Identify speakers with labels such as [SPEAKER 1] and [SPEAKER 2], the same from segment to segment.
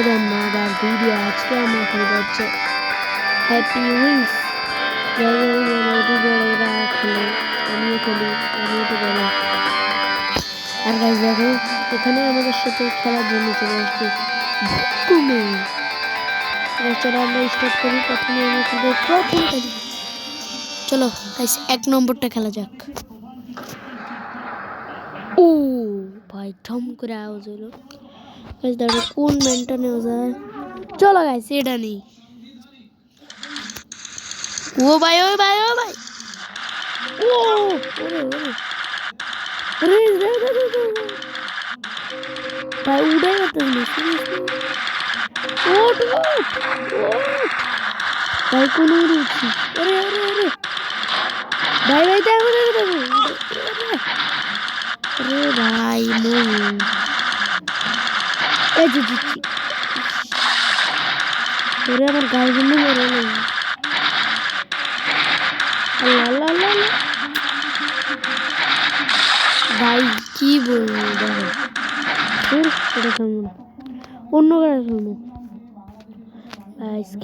[SPEAKER 1] বিনোদন না আবার ভিডিও। আজকে আমরা খেলবো হচ্ছে হ্যাপি উইংস। বড়রা খেলে আমিও খেলি, আমিও তো বলো। আর গাইস দেখো এখানে আমাদের সাথে খেলার জন্য চলে আসছে ভুকুমে। চলো আমরা স্টার্ট করি। প্রথমে আমি খেলবো প্রথম খেলি। চলো গাইস 1 নম্বরটা খেলা যাক। ও ভাই ঠম করে আওয়াজ হলো। গাইস দেখো কোন ম্যানটা নেওয়া যায়। চলো গাইস এটা নেই। ও ভাই ও ভাই ও ভাই ও ওরে ওরে ভাই উড়াই করতে ভাই কোন উঠছি। ওরে ওরে ওরে ভাই ভাই দেখো দেখো দেখো রে ভাই এই যে দিচ্ছি। ওরে আমার গার্লফ্রেন্ড মেরে নেই। ভাই কি বলবো দেখো এটা খেলবো না, অন্য কাজ খেলবো।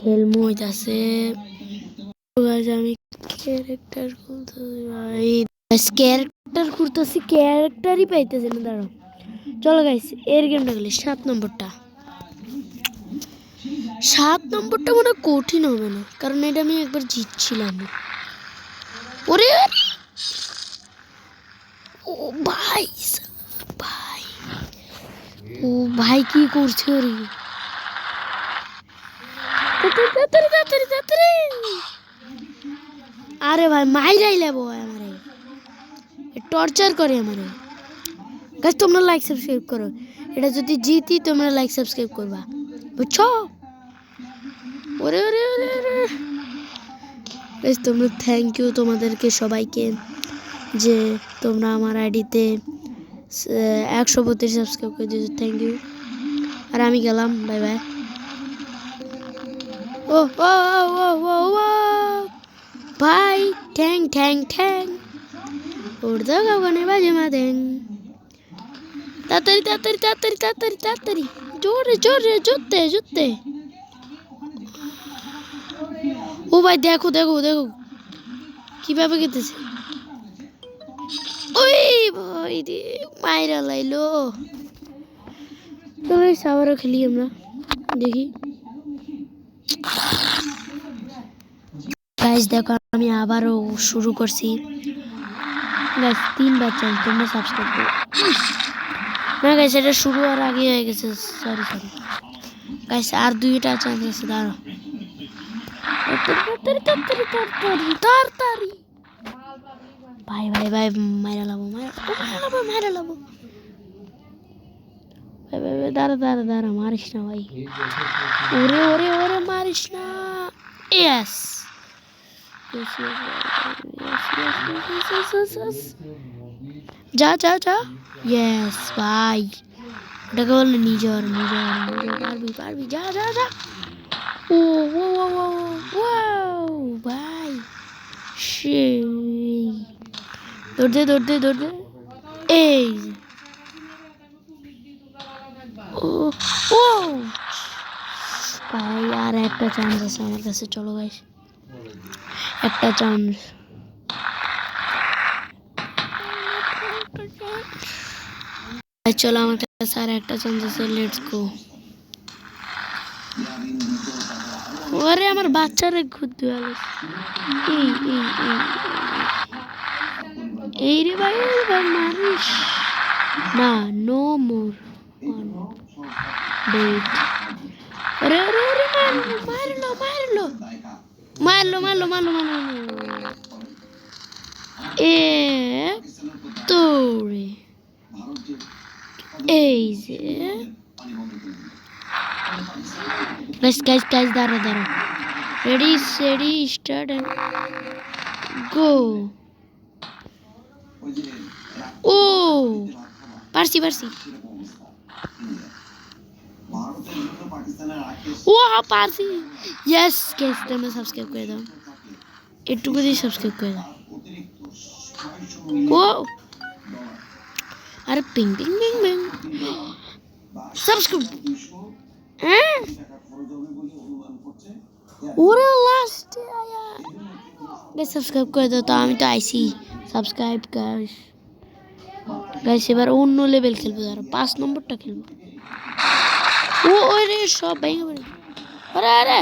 [SPEAKER 1] খেলবো আছে আমি ক্যারেক্টার খুলতেছি ভাই। ক্যারেক্টার খুলতেছি, ক্যারেক্টারই পাইতেছি না। দাঁড়াও চলো গাইস এর গেমটা খেলি। 7 নম্বরটা মনে কঠিন হবে না, কারণ এটা আমি একবার জিতছিলাম। ওরে ও ভাই ভাই ও ভাই কি করছে? ওরে আরে ভাই মাইরাই লেবো আমারে, টর্চার করে আমারে। গাইস তোমরা লাইক সাবস্ক্রাইব করো। এটা যদি জিতি তোমরা লাইক সাবস্ক্রাইব করবা, বুঝছো? ওরে ওরে ওরে গাইস তোমরা থ্যাংক ইউ তোমাদেরকে সবাইকে যে তোমরা আমার আইডিতে 132 সাবস্ক্রাইব করে দিয়েছো, থ্যাংক ইউ। আর আমি গেলাম, বাই বাই। ও ও ও ও ও ভাই ঠ্যাং ঠ্যাং ঠ্যাং উড়দো গানে বাজে মা দেং। তাড়াতাড়ি তাড়াতাড়ি তাড়াতাড়ি তাড়াতাড়ি তাড়াতাড়ি জোরে জোরে জুতে জুতে। ও ভাই দেখো দেখো দেখো কিভাবে গেতেছে। ওই ভাই রে মাইরা লাইলো। চলো আবারও খেলি আমরা, দেখি। গাইস দেখো আমি আবারও শুরু করছি। গাইস 3 বার চাই তোমরা সাবস্ক্রাইব করো না। গাইস এটা শুরু আর আগে হয়ে গেছে, সরি সরি গাইস। আর 2টা চান্স আছে, দাঁড়াও। তাড়াতাড়ি ভাই ভাই ভাই মাইরা লাবো মাইরা লাবো ভাই ভাই ভাই দাঁড়া দাঁড়া দাঁড়া মারিস না ভাই। ওরে ওরে ওরে মারিস না। ইয়েস যা যা যা ইয়েস ভাই। ওটাকে বললে নিজর নিজর নিজর পারবি পারবি যা যা যা। ও ও ও ও ভাই সেই দৌড় দে এই ও ও ভাই আর একটা চান্স আছে আমার কাছে। চলো গাইস একটা চান্স। চলো আমার কাছে আর একটা চান্স আছে, লেটস গো। ওরে আমার বাচ্চারে ঘুরতে গেল। এই রে ভাই মারিস না, নো মোর ওয়েট। ওরে ওরে ওরে মারলো মারলো মারলো মারলো মারলো মারলো এ তোরে এই যে গাইস গাইস গাইস দাঁড়া দাঁড়া ready steady start and go. ও পারছি পারছি। ও পারছি ইয়েস। গাইস তোমরা সাবস্ক্রাইব করে দাও, একটু করে সাবস্ক্রাইব করে দাও। ও আরে পিং পিং পিং পিং সাবস্ক্রাইব হ্যাঁ ওরে লাস্টে আয়া গাইস সাবস্ক্রাইব করে দাও তো আমি তো আইছি সাবস্ক্রাইব গাইস গাইস এবার অন্য লেভেল খেলবো ধরো 5 নম্বরটা খেলবো ও ওরে সব ভেঙে পড়ে আরে আরে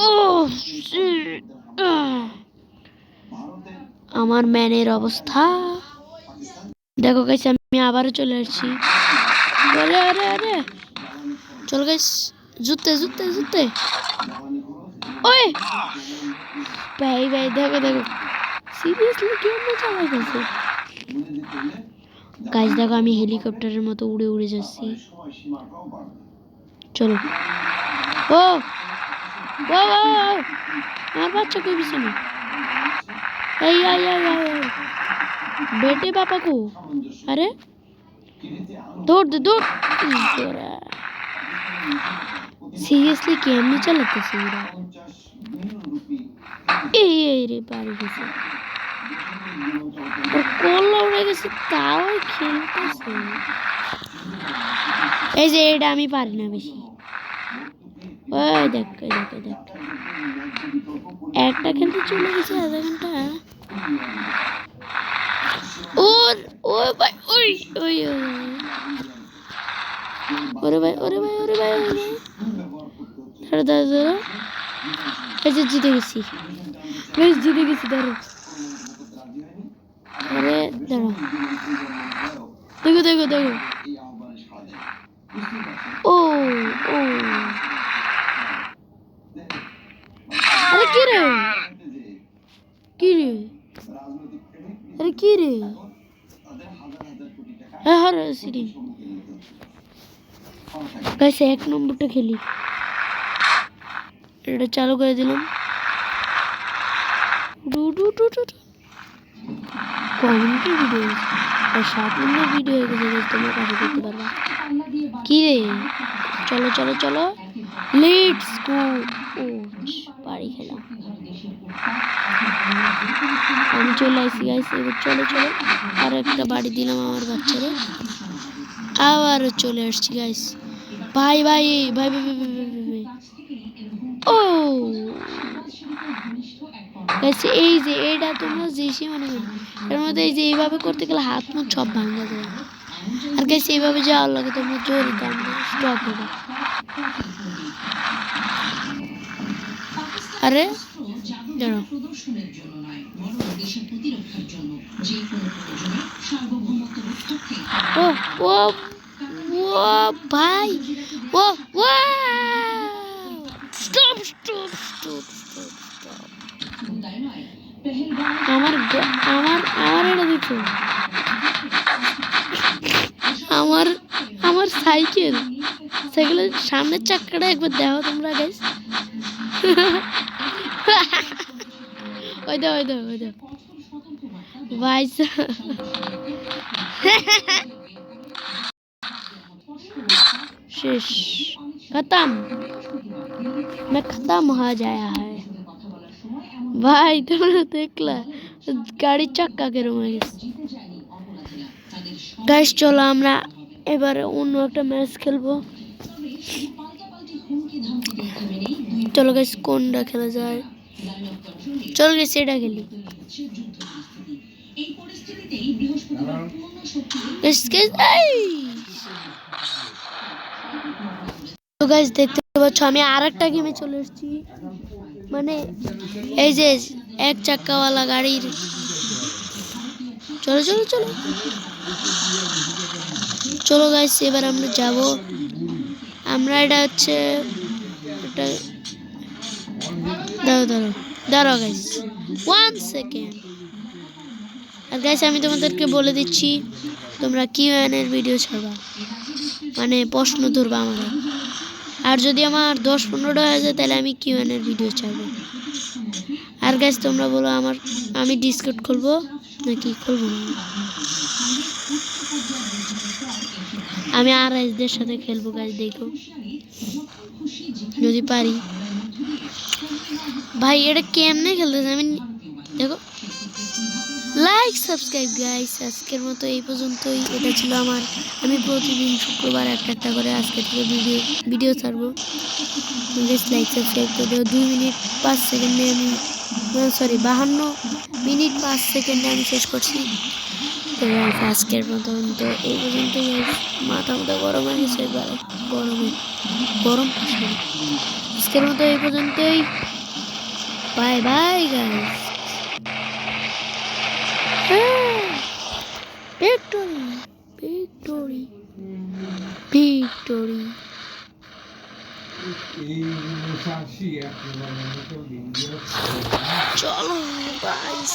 [SPEAKER 1] ও আমার ম্যানের অবস্থা দেখো গাইস আমি আবারও চলে আসছি আরে আরে আরে চল গাইস জুতে জুতে জুতে ওই ভাই ভাই দেখো দেখো সিরিয়াসলি কেমন চালাইতেছে গাইস দেখো আমি হেলিকপ্টারের মতো উড়ে উড়ে যাচ্ছি চলো ও ও আমার বাচ্চা কই বিছানে এই আই আই আই बेटे पापा को अरे दौड़ दे दौड़ सीरियसली गेम नहीं चलाते सीधा ए रे बारी से और कॉल उड़े গেছে তাও খেলতেছে এই যে এটা আমি পারি না বেশি ওই দেখ দেখ দেখ একটা খেলতে চলে গেছে আধা ঘন্টা और ओ भाई ओए ओए अरे भाई अरे भाई अरे भाई धर धर धर ऐसे जीते किसी गाइस जीते किसी धर अरे धरो देखो देखो देखो ओ ओ अरे की रे अरे की रे हर सीरी गाइस एक नंबरটা খেলি এটা চালু করে দিলাম ডু ডু ডু ডু কমেন্ট ভিডিও আর 7 নম্বর ভিডিও হয়ে গেছে তোমরা কাছে দেখতে পারবা কি রে চলো চলো চলো লেটস গো ও বাড়ি খেলা আমি চলে আসি গাইস এবার চলো চলো আর একটা বাড়ি দিলাম আমার বাচ্চারে আবারও চলে আসছি গাইস ভাই ভাই ভাই ভাই ও গাইস এই যে এটা তোমরা যেসি মনে করো এর মধ্যে এই যে এইভাবে করতে গেলে হাত মুখ সব ভাঙা যায় আর গাইস এইভাবে যাওয়ার লাগে তোমরা জোরে টান স্টপ হবে আরে দাঁড়াও ও ও ও ভাই ও ও স্টপ স্টপ স্টপ স্টপ আমার আমার আমার এটা দেখো আমার আমার সাইকেল সাইকেলের সামনের চাকাটা একবার দেখো তোমরা গাইস ওই দাও ওই দাও ওই দাও ভাই शेष खत्म मैं खत्म हो जाया है भाई तुमने देखला गाड़ी चक्का के রুমে গেছে গাইস চলো আমরা এবারে অন্য একটা ম্যাচ খেলবো চলো গাইস কোনটা খেলা যায় চলো গাইস এটা খেলি এই পরিস্থিতিতেই বৃহস্পতিবার পূর্ণ শক্তি গাইস গাইস তো গাইস দেখতে পাচ্ছ আমি আরেকটা গেমে চলে এসেছি মানে এই যে এক চাকাওয়ালা গাড়ির চলো চলো চলো চলো গাইস এবার আমরা যাব আমরা এটা হচ্ছে এটা দাঁড়াও দাঁড়াও দাঁড়াও গাইস 1 সেকেন্ড আর গাইস আমি তোমাদেরকে বলে দিচ্ছি তোমরা কিউএন এর ভিডিও ছাড়বা মানে প্রশ্ন ধরবা আমাদের আর যদি আমার 10-15টা হয়ে যায় তাহলে আমি কিউএন এর ভিডিও ছাড়বো আর গাইস তোমরা বলো আমার আমি ডিসকর্ড খুলবো নাকি খুলবো না আমি আর এসদের সাথে খেলবো গাইস দেখো যদি পারি ভাই এটা কেমনে খেলতেছে আমি দেখো লাইক সাবস্ক্রাইব গাইস। আজকের মতো এই পর্যন্তই। এটা ছিল আমার, আমি প্রতিদিন শুক্রবার একটা করে আজকে থেকে ভিডিও ছাড়বো। লাইক সাবস্ক্রাইব করে দেবো। 2 মিনিট 5 সেকেন্ডে আমি, সরি 52 মিনিট 5 সেকেন্ডে আমি শেষ করছি। তো গাইস আজকের মতন তো এই পর্যন্তই গাইস। মাথা গরম হয়ে গেছে এবারে, গরম আজকের মতো এই পর্যন্তই। Bye bye guys. Victory victory victory. চলো গাইস।